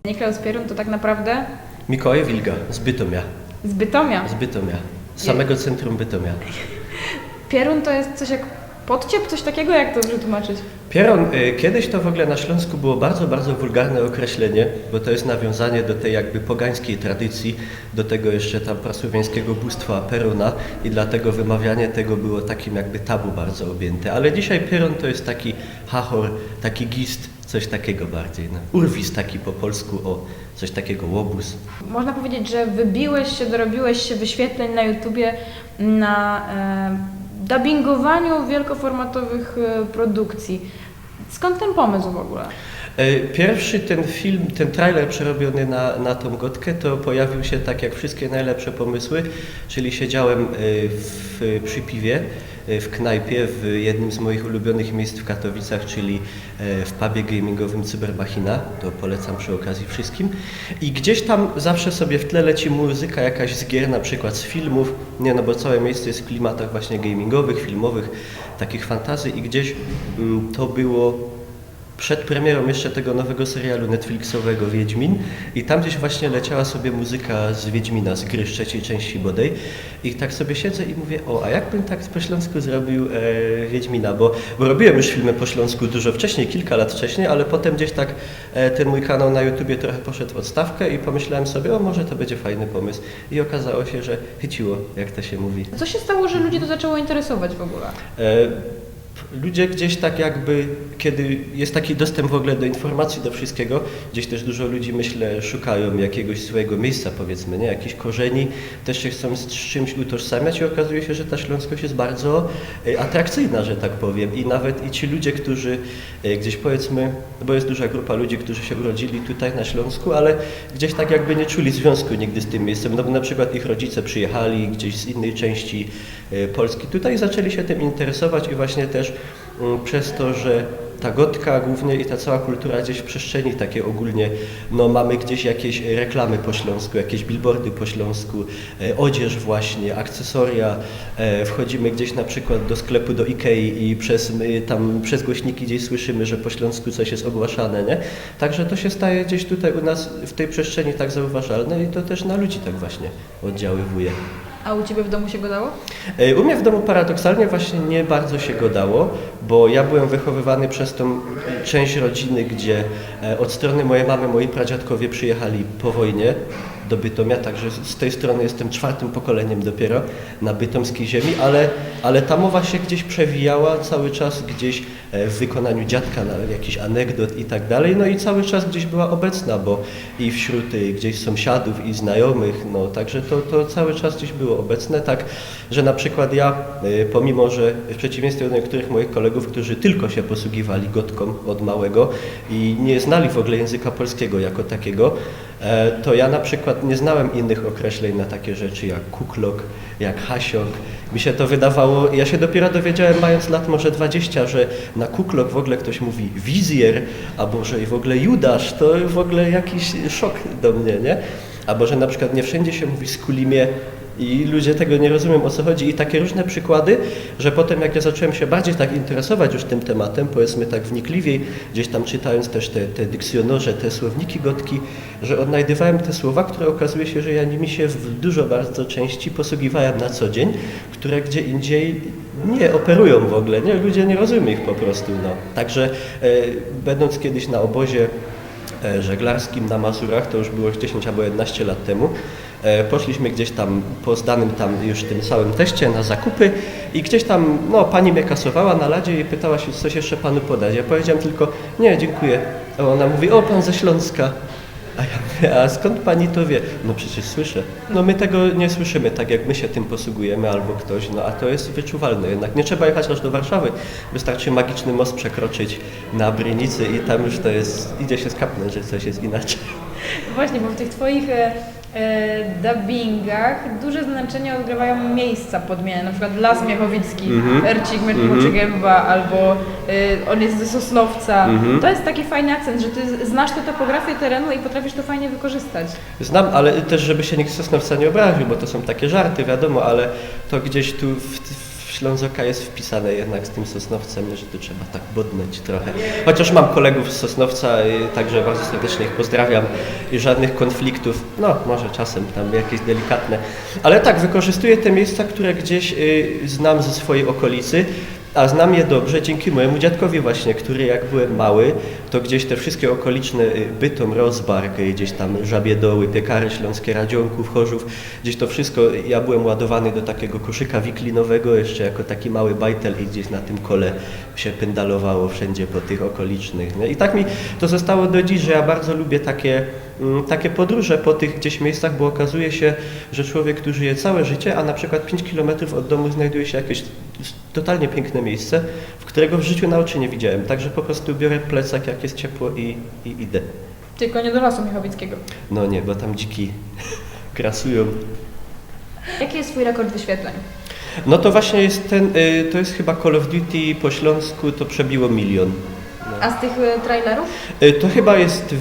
Niklaus Pierun to tak naprawdę Mikołaj Wilga z Bytomia. z Bytomia. Z Bytomia. Z samego centrum Bytomia. Pierun to jest coś jak podciep, coś takiego? Jak to wytłumaczyć? Pierun, kiedyś to w ogóle na Śląsku było bardzo, bardzo wulgarne określenie, bo to jest nawiązanie do tej jakby pogańskiej tradycji, do tego jeszcze tam prasłowiańskiego bóstwa Peruna i dlatego wymawianie tego było takim jakby tabu bardzo objęte. Ale dzisiaj Pierun to jest taki hachor, taki gist, coś takiego bardziej. No. Urwis taki po polsku, o coś takiego, łobuz. Można powiedzieć, że wybiłeś się, dorobiłeś się wyświetleń na YouTubie na dubbingowaniu wielkoformatowych produkcji. Skąd ten pomysł w ogóle? Pierwszy ten film, ten trailer przerobiony na tą gotkę, to pojawił się tak jak wszystkie najlepsze pomysły, czyli siedziałem przy piwie, w knajpie, w jednym z moich ulubionych miejsc w Katowicach, czyli w pubie gamingowym Cybermachina, to polecam przy okazji wszystkim. I gdzieś tam zawsze sobie w tle leci muzyka jakaś z gier, na przykład z filmów, nie no bo całe miejsce jest w klimatach właśnie gamingowych, filmowych, takich fantazji i gdzieś to było przed premierą jeszcze tego nowego serialu Netflixowego Wiedźmin i tam gdzieś właśnie leciała sobie muzyka z Wiedźmina, z gry, z trzeciej części bodaj i tak sobie siedzę i mówię, a jakbym tak po śląsku zrobił Wiedźmina, bo robiłem już filmy po śląsku dużo wcześniej, kilka lat wcześniej, ale potem gdzieś tak ten mój kanał na YouTubie trochę poszedł w odstawkę i pomyślałem sobie, może to będzie fajny pomysł i okazało się, że chyciło, jak to się mówi. Co się stało, że ludzi to zaczęło interesować w ogóle? Ludzie gdzieś tak jakby, kiedy jest taki dostęp w ogóle do informacji, do wszystkiego, gdzieś też dużo ludzi, myślę, szukają jakiegoś swojego miejsca, powiedzmy, nie? Jakichś korzeni, też się chcą z czymś utożsamiać i okazuje się, że ta śląskość jest bardzo atrakcyjna, że tak powiem. I nawet i ci ludzie, którzy gdzieś powiedzmy, bo jest duża grupa ludzi, którzy się urodzili tutaj na Śląsku, ale gdzieś tak jakby nie czuli związku nigdy z tym miejscem, no bo na przykład ich rodzice przyjechali gdzieś z innej części Polski tutaj i zaczęli się tym interesować i właśnie też przez to, że ta gotka głównie i ta cała kultura gdzieś w przestrzeni takie ogólnie, no mamy gdzieś jakieś reklamy po śląsku, jakieś billboardy po śląsku, odzież właśnie, akcesoria, wchodzimy gdzieś na przykład do sklepu, do Ikei i przez głośniki gdzieś słyszymy, że po śląsku coś jest ogłaszane, nie? Także to się staje gdzieś tutaj u nas w tej przestrzeni tak zauważalne i to też na ludzi tak właśnie oddziaływuje. A u Ciebie w domu się go dało? U mnie w domu paradoksalnie właśnie nie bardzo się go dało, bo ja byłem wychowywany przez tą część rodziny, gdzie od strony mojej mamy moi pradziadkowie przyjechali po wojnie do Bytomia, także z tej strony jestem czwartym pokoleniem dopiero na bytomskiej ziemi, ale ta mowa się gdzieś przewijała cały czas gdzieś w wykonaniu dziadka, na jakichś anegdot i tak dalej, no i cały czas gdzieś była obecna, bo i wśród gdzieś sąsiadów i znajomych, no także to cały czas gdzieś było obecne, tak, że na przykład ja, pomimo, że w przeciwieństwie do niektórych moich kolegów, którzy tylko się posługiwali gotką od małego i nie znali w ogóle języka polskiego jako takiego, to ja na przykład nie znałem innych określeń na takie rzeczy jak kuklok, jak hasiok. Mi się to wydawało, ja się dopiero dowiedziałem mając lat może 20, że na kuklok w ogóle ktoś mówi wizjer, albo że w ogóle Judasz, to w ogóle jakiś szok do mnie, nie? Albo że na przykład nie wszędzie się mówi skulimie i ludzie tego nie rozumieją, o co chodzi. I takie różne przykłady, że potem jak ja zacząłem się bardziej tak interesować już tym tematem, powiedzmy tak wnikliwiej, gdzieś tam czytając też te dykcjonorze, te słowniki gotki, że odnajdywałem te słowa, które okazuje się, że ja nimi się w dużo bardzo części posługiwałem na co dzień, które gdzie indziej nie operują w ogóle, nie? Ludzie nie rozumieją ich po prostu. No. Także będąc kiedyś na obozie żeglarskim na Mazurach, to już było 10 albo 11 lat temu, poszliśmy gdzieś tam po zdanym tam już tym całym teście na zakupy i gdzieś tam, no pani mnie kasowała na ladzie i pytała się, coś jeszcze panu podać. Ja powiedziałem tylko, nie, dziękuję. A ona mówi, o pan ze Śląska. A ja mówię, a skąd pani to wie? No przecież słyszę. No my tego nie słyszymy tak, jak my się tym posługujemy albo ktoś, no a to jest wyczuwalne jednak. Nie trzeba jechać aż do Warszawy, wystarczy magiczny most przekroczyć na Brynicy i tam już to jest, idzie się skapnąć, że coś jest inaczej. Właśnie, bo w tych Twoich dubbingach duże znaczenie odgrywają miejsca podmienne, na przykład Las Miechowicki, Ercik Gęba, albo on jest ze Sosnowca. To jest taki fajny akcent, że Ty znasz tę topografię terenu i potrafisz to fajnie wykorzystać. Znam, ale też żeby się nikt z Sosnowca nie obraził, bo to są takie żarty, wiadomo, ale to gdzieś tu w w Ślązoka jest wpisane jednak z tym Sosnowcem, że to trzeba tak bodnąć trochę. Chociaż mam kolegów z Sosnowca, także bardzo serdecznie ich pozdrawiam i żadnych konfliktów, no może czasem tam jakieś delikatne, ale tak, wykorzystuję te miejsca, które gdzieś znam ze swojej okolicy, a znam je dobrze dzięki mojemu dziadkowi właśnie, który jak byłem mały, to gdzieś te wszystkie okoliczne Bytom, Rozbark, gdzieś tam Żabie Doły, Piekary Śląskie, Radzionków, Chorzów, gdzieś to wszystko, ja byłem ładowany do takiego koszyka wiklinowego jeszcze jako taki mały bajtel i gdzieś na tym kole się pendalowało wszędzie po tych okolicznych. Nie? I tak mi to zostało do dziś, że ja bardzo lubię takie podróże po tych gdzieś miejscach, bo okazuje się, że człowiek, który żyje całe życie, a na przykład 5 kilometrów od domu znajduje się jakieś totalnie piękne miejsce, w którego w życiu na oczy nie widziałem. Także po prostu biorę plecak, jak jest ciepło i idę. Tylko nie do Lasu Miechowickiego. No nie, bo tam dziki grasują. Jaki jest twój rekord wyświetleń? No to właśnie jest to jest chyba Call of Duty po śląsku, to przebiło 1 000 000. No. A z tych trailerów? To chyba jest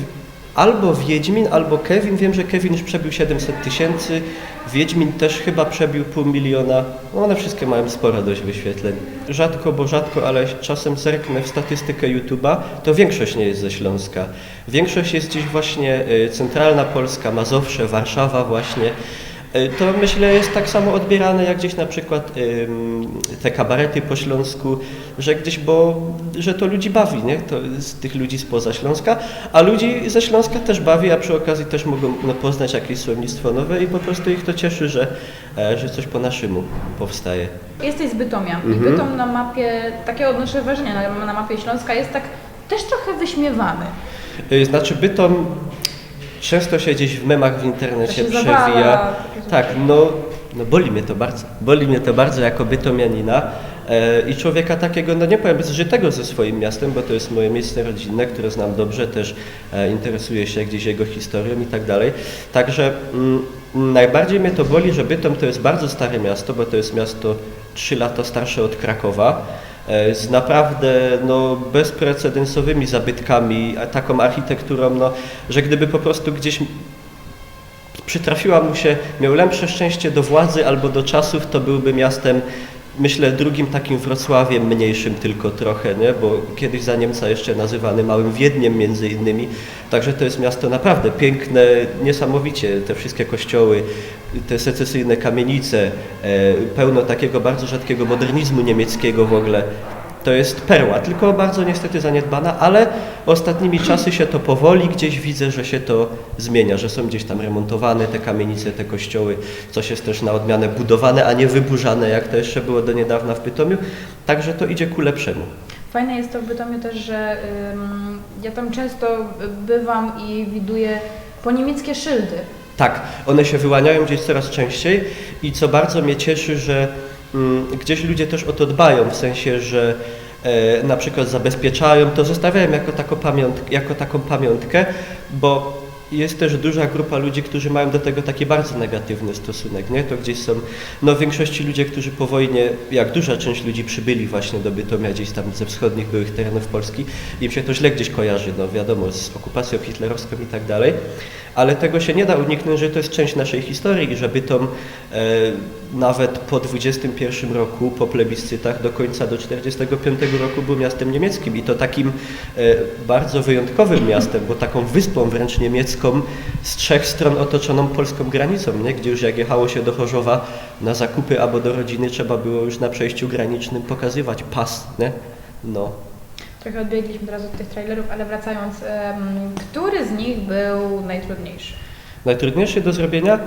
albo Wiedźmin, albo Kevin. Wiem, że Kevin już przebił 700 000, Wiedźmin też chyba przebił 500 000. No one wszystkie mają sporo dość wyświetleń. Rzadko, ale czasem zerknę w statystykę YouTube'a, to większość nie jest ze Śląska. Większość jest gdzieś właśnie centralna Polska, Mazowsze, Warszawa właśnie. To myślę jest tak samo odbierane jak gdzieś na przykład te kabarety po śląsku, że gdzieś, że to ludzi bawi, nie? To z tych ludzi spoza Śląska, a ludzi ze Śląska też bawi, a przy okazji też mogą poznać jakieś słownictwo nowe i po prostu ich to cieszy, że coś po naszemu powstaje. Jesteś z Bytomia i Bytom na mapie, takie odnoszę wrażenie, na mapie Śląska jest tak też trochę wyśmiewany. Znaczy Bytom często się gdzieś w memach w internecie przewija. Zawala, tak, no boli mnie to bardzo jako bytomianina i człowieka takiego, no nie powiem bezżytego ze swoim miastem, bo to jest moje miejsce rodzinne, które znam dobrze, też interesuję się gdzieś jego historią i tak dalej. Także najbardziej mnie to boli, że Bytom to jest bardzo stare miasto, bo to jest miasto 3 lata starsze od Krakowa, z naprawdę bezprecedensowymi zabytkami, taką architekturą, że gdyby po prostu gdzieś przytrafiła mu się, miał lepsze szczęście do władzy albo do czasów, to byłby miastem, myślę, drugim takim Wrocławiem, mniejszym tylko trochę, nie? Bo kiedyś za Niemca jeszcze nazywany Małym Wiedniem między innymi. Także to jest miasto naprawdę piękne, niesamowicie, te wszystkie kościoły, te secesyjne kamienice, pełno takiego bardzo rzadkiego modernizmu niemieckiego w ogóle. To jest perła, tylko bardzo niestety zaniedbana, ale ostatnimi czasy się to powoli gdzieś widzę, że się to zmienia, że są gdzieś tam remontowane te kamienice, te kościoły, coś jest też na odmianę budowane, a nie wyburzane, jak to jeszcze było do niedawna w Bytomiu, także to idzie ku lepszemu. Fajne jest to w Bytomiu też, że ja tam często bywam i widuję po niemieckie szyldy. Tak, one się wyłaniają gdzieś coraz częściej i co bardzo mnie cieszy, że gdzieś ludzie też o to dbają, w sensie, że na przykład zabezpieczają, to zostawiają jako taką pamiątkę, bo jest też duża grupa ludzi, którzy mają do tego taki bardzo negatywny stosunek, nie? To gdzieś są, w większości ludzie, którzy po wojnie, jak duża część ludzi przybyli właśnie do Bytomia, gdzieś tam ze wschodnich byłych terenów Polski, im się to źle gdzieś kojarzy, wiadomo, z okupacją hitlerowską i tak dalej, ale tego się nie da uniknąć, że to jest część naszej historii i że Bytom nawet po 21 roku, po plebiscytach do końca do 45 roku był miastem niemieckim i to takim bardzo wyjątkowym miastem, bo taką wyspą wręcz niemiecką z 3 stron otoczoną polską granicą, nie? Gdzie już jak jechało się do Chorzowa na zakupy albo do rodziny, trzeba było już na przejściu granicznym pokazywać pas, nie? No. Trochę odbiegliśmy teraz od tych trailerów, ale wracając, który z nich był najtrudniejszy? Najtrudniejszy do zrobienia?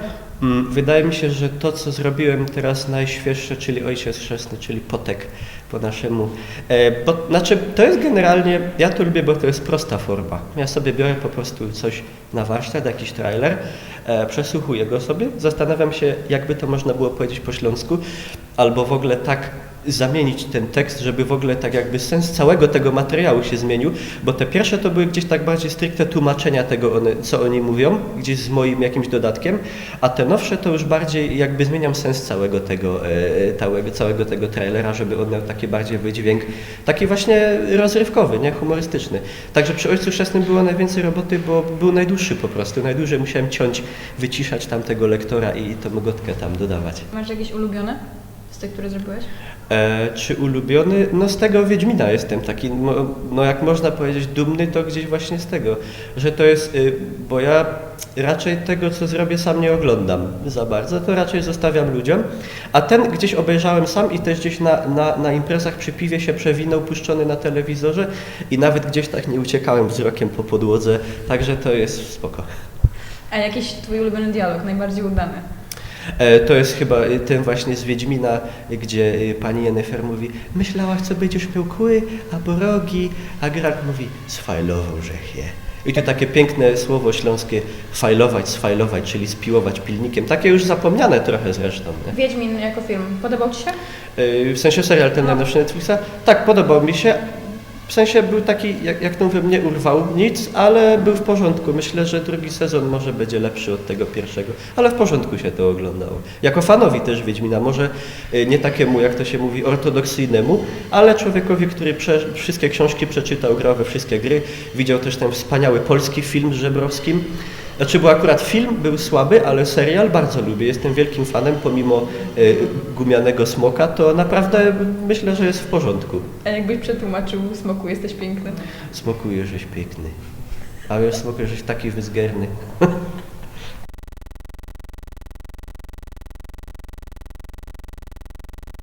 Wydaje mi się, że to, co zrobiłem teraz najświeższe, czyli Ojciec Chrzestny, czyli Potek po naszemu. Znaczy, to jest generalnie, ja to lubię, bo to jest prosta forma. Ja sobie biorę po prostu coś na warsztat, jakiś trailer, przesłuchuję go sobie, zastanawiam się, jakby to można było powiedzieć po śląsku, albo w ogóle tak zamienić ten tekst, żeby w ogóle tak jakby sens całego tego materiału się zmienił, bo te pierwsze to były gdzieś tak bardziej stricte tłumaczenia tego, co oni mówią, gdzieś z moim jakimś dodatkiem, a te nowsze to już bardziej jakby zmieniam sens całego tego trailera, żeby on miał taki bardziej wydźwięk, taki właśnie rozrywkowy, nie, humorystyczny. Także przy Ojcu Chrzestnym było najwięcej roboty, bo był najdłuższy po prostu, najdłużej musiałem ciąć, wyciszać tamtego lektora i tą gotkę tam dodawać. Masz jakieś ulubione z tych, które zrobiłeś? Czy ulubiony? No z tego Wiedźmina jestem taki, no jak można powiedzieć, dumny to gdzieś właśnie z tego, że to jest, bo ja raczej tego, co zrobię, sam nie oglądam za bardzo, to raczej zostawiam ludziom, a ten gdzieś obejrzałem sam i też gdzieś na imprezach przy piwie się przewinął, puszczony na telewizorze i nawet gdzieś tak nie uciekałem wzrokiem po podłodze, także to jest spoko. A jakiś twój ulubiony dialog, najbardziej udany? To jest chyba ten właśnie z Wiedźmina, gdzie pani Yennefer mówi: myślałaś, co będziesz miał kły albo rogi, a Geralt mówi: sfajlował, żech je. I to takie piękne słowo śląskie, sfajlować, czyli spiłować pilnikiem. Takie już zapomniane trochę zresztą. Nie? Wiedźmin jako film, podobał Ci się? W sensie serial ten najnowszy Netflixa? Tak, podobał mi się. W sensie był taki, jak to mówię, nie urwał nic, ale był w porządku. Myślę, że drugi sezon może będzie lepszy od tego pierwszego, ale w porządku się to oglądało. Jako fanowi też Wiedźmina, może nie takiemu, jak to się mówi, ortodoksyjnemu, ale człowiekowi, który wszystkie książki przeczytał, grał we wszystkie gry, widział też ten wspaniały polski film z Żebrowskim. Znaczy, bo akurat film był słaby, ale serial bardzo lubię. Jestem wielkim fanem, pomimo gumianego smoka, to naprawdę myślę, że jest w porządku. A jakbyś przetłumaczył Smoku, jesteś piękny? Smoku, żeś piękny. A wiesz, Smoku, żeś taki wyzgerny.